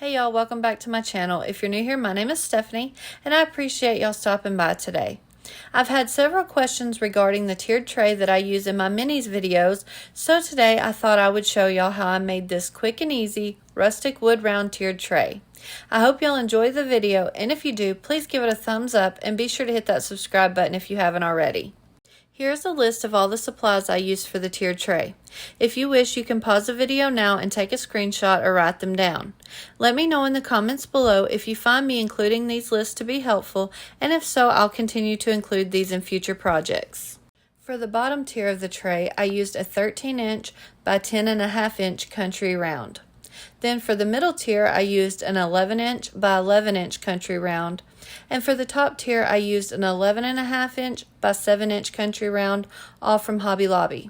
Hey y'all, welcome back to my channel. If you're new here, my name is Stephanie, and I appreciate y'all stopping by today. I've had several questions regarding the tiered tray that I use in my minis videos, so today I thought I would show y'all how I made this quick and easy rustic wood round tiered tray. I hope y'all enjoy the video, and if you do, please give it a thumbs up and be sure to hit that subscribe button if you haven't already. Here's a list of all the supplies I used for the tiered tray. If you wish, you can pause the video now and take a screenshot or write them down. Let me know in the comments below if you find me including these lists to be helpful, and if so, I'll continue to include these in future projects. For the bottom tier of the tray, I used a 13-inch by 10.5-inch country round. Then for the middle tier, I used an 11-inch by 11-inch country round. And for the top tier, I used an 11.5-inch by 7-inch country round, all from Hobby Lobby.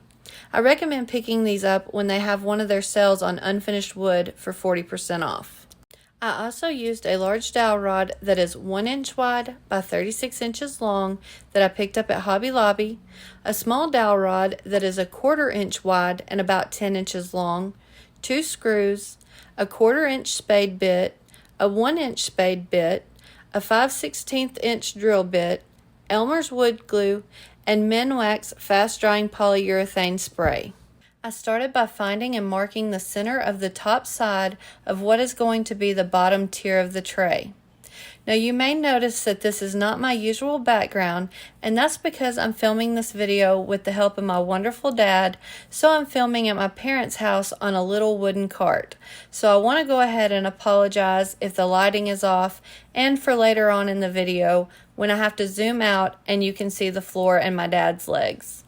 I recommend picking these up when they have one of their sales on unfinished wood for 40% off. I also used a large dowel rod that is 1 inch wide by 36 inches long that I picked up at Hobby Lobby, a small dowel rod that is 1/4 inch wide and about 10 inches long, 2 screws, a 1/4 inch spade bit, a 1 inch spade bit, a 5/16 inch drill bit, Elmer's wood glue, and Minwax fast drying polyurethane spray. I started by finding and marking the center of the top side of what is going to be the bottom tier of the tray. Now you may notice that this is not my usual background, and that's because I'm filming this video with the help of my wonderful dad, so I'm filming at my parents' house on a little wooden cart. So I want to go ahead and apologize if the lighting is off, and for later on in the video when I have to zoom out and you can see the floor and my dad's legs.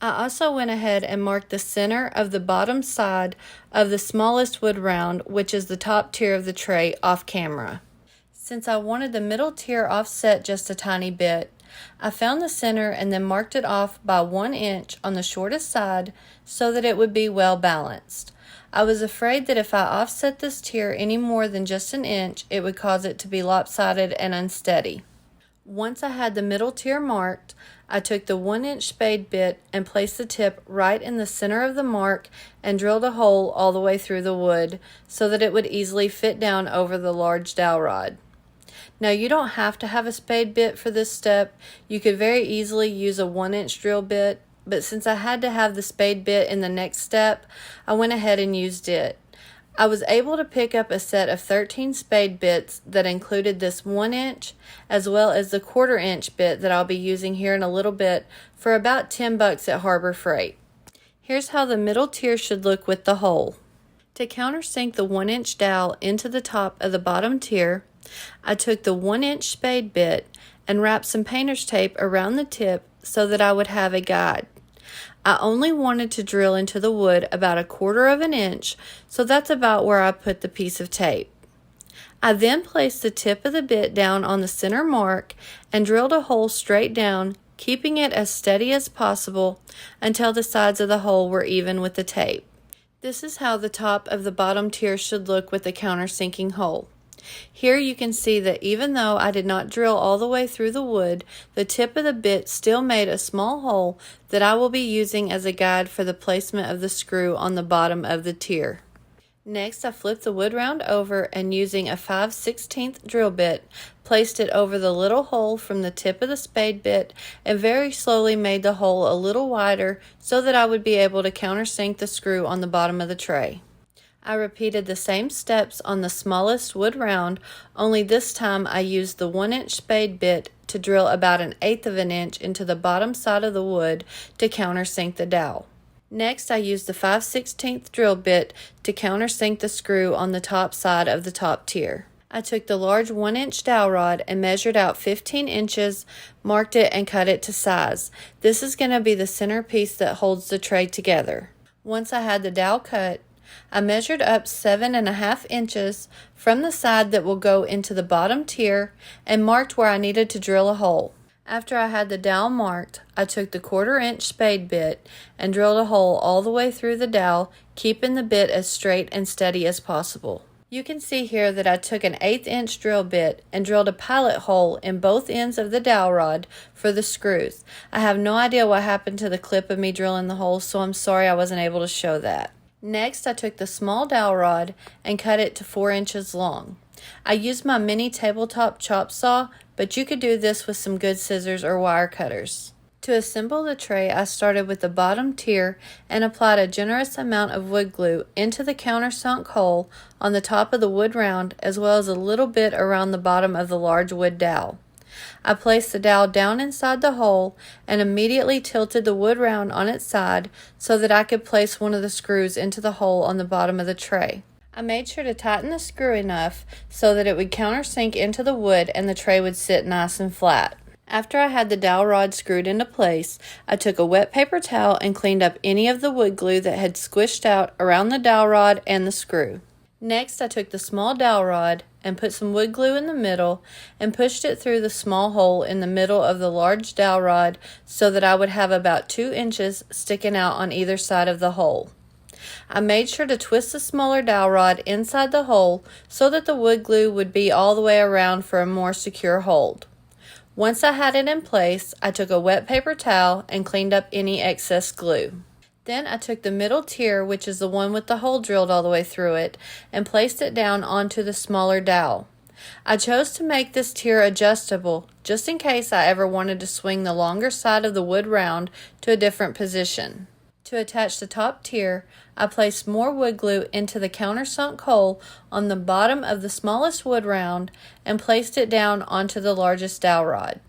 I also went ahead and marked the center of the bottom side of the smallest wood round, which is the top tier of the tray, off camera. Since I wanted the middle tier offset just a tiny bit, I found the center and then marked it off by 1 inch on the shortest side so that it would be well balanced. I was afraid that if I offset this tier any more than just an inch, it would cause it to be lopsided and unsteady. Once I had the middle tier marked, I took the 1 inch spade bit and placed the tip right in the center of the mark and drilled a hole all the way through the wood so that it would easily fit down over the large dowel rod. Now you don't have to have a spade bit for this step. You could very easily use a 1 inch drill bit, but since I had to have the spade bit in the next step, I went ahead and used it. I was able to pick up a set of 13 spade bits that included this 1 inch as well as the 1/4 inch bit that I'll be using here in a little bit for about $10 at Harbor Freight. Here's how the middle tier should look with the hole. To countersink the 1 inch dowel into the top of the bottom tier, I took the 1 inch spade bit and wrapped some painter's tape around the tip so that I would have a guide. I only wanted to drill into the wood about 1/4 inch, so that's about where I put the piece of tape. I then placed the tip of the bit down on the center mark and drilled a hole straight down, keeping it as steady as possible until the sides of the hole were even with the tape. This is how the top of the bottom tier should look with the countersinking hole. Here you can see that even though I did not drill all the way through the wood, the tip of the bit still made a small hole that I will be using as a guide for the placement of the screw on the bottom of the tier. Next, I flipped the wood round over and using a 5/16 drill bit, placed it over the little hole from the tip of the spade bit and very slowly made the hole a little wider so that I would be able to countersink the screw on the bottom of the tray. I repeated the same steps on the smallest wood round, only this time I used the 1 inch spade bit to drill about 1/8 inch into the bottom side of the wood to countersink the dowel. Next, I used the 5/16 drill bit to countersink the screw on the top side of the top tier. I took the large 1 inch dowel rod and measured out 15 inches, marked it, and cut it to size. This is going to be the centerpiece that holds the tray together. Once I had the dowel cut, I measured up 7.5 inches from the side that will go into the bottom tier and marked where I needed to drill a hole. After I had the dowel marked, I took the 1/4 inch spade bit and drilled a hole all the way through the dowel, keeping the bit as straight and steady as possible. You can see here that I took an 1/8 inch drill bit and drilled a pilot hole in both ends of the dowel rod for the screws. I have no idea what happened to the clip of me drilling the hole, so I'm sorry I wasn't able to show that. Next, I took the small dowel rod and cut it to 4 inches long. I used my mini tabletop chop saw, but you could do this with some good scissors or wire cutters. To assemble the tray, I started with the bottom tier and applied a generous amount of wood glue into the countersunk hole on the top of the wood round, as well as a little bit around the bottom of the large wood dowel. I placed the dowel down inside the hole and immediately tilted the wood round on its side so that I could place one of the screws into the hole on the bottom of the tray. I made sure to tighten the screw enough so that it would countersink into the wood and the tray would sit nice and flat. After I had the dowel rod screwed into place, I took a wet paper towel and cleaned up any of the wood glue that had squished out around the dowel rod and the screw. Next, I took the small dowel rod and put some wood glue in the middle and pushed it through the small hole in the middle of the large dowel rod so that I would have about 2 inches sticking out on either side of the hole. I made sure to twist the smaller dowel rod inside the hole so that the wood glue would be all the way around for a more secure hold. Once I had it in place, I took a wet paper towel and cleaned up any excess glue. Then I took the middle tier, which is the one with the hole drilled all the way through it, and placed it down onto the smaller dowel. I chose to make this tier adjustable just in case I ever wanted to swing the longer side of the wood round to a different position. To attach the top tier, I placed more wood glue into the countersunk hole on the bottom of the smallest wood round and placed it down onto the largest dowel rod.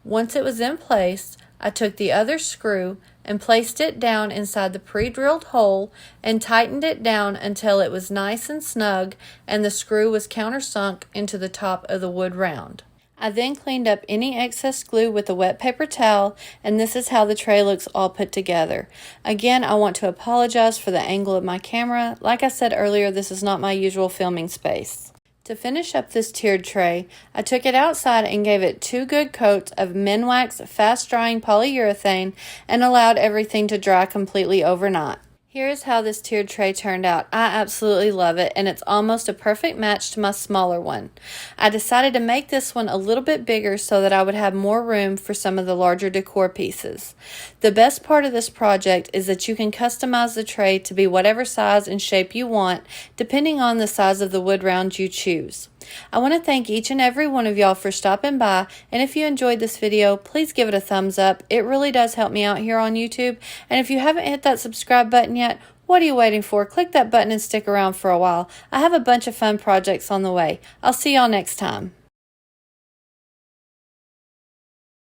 Once it was in place, I took the other screw and placed it down inside the pre-drilled hole and tightened it down until it was nice and snug and the screw was countersunk into the top of the wood round. I then cleaned up any excess glue with a wet paper towel, and this is how the tray looks all put together. Again, I want to apologize for the angle of my camera. Like I said earlier, this is not my usual filming space. To finish up this tiered tray, I took it outside and gave it 2 good coats of Minwax fast-drying polyurethane and allowed everything to dry completely overnight. Here is how this tiered tray turned out. I absolutely love it, and it's almost a perfect match to my smaller one. I decided to make this one a little bit bigger so that I would have more room for some of the larger decor pieces. The best part of this project is that you can customize the tray to be whatever size and shape you want, depending on the size of the wood round you choose. I want to thank each and every one of y'all for stopping by, and if you enjoyed this video, please give it a thumbs up. It really does help me out here on YouTube, and if you haven't hit that subscribe button yet, what are you waiting for? Click that button and stick around for a while. I have a bunch of fun projects on the way. I'll see y'all next time.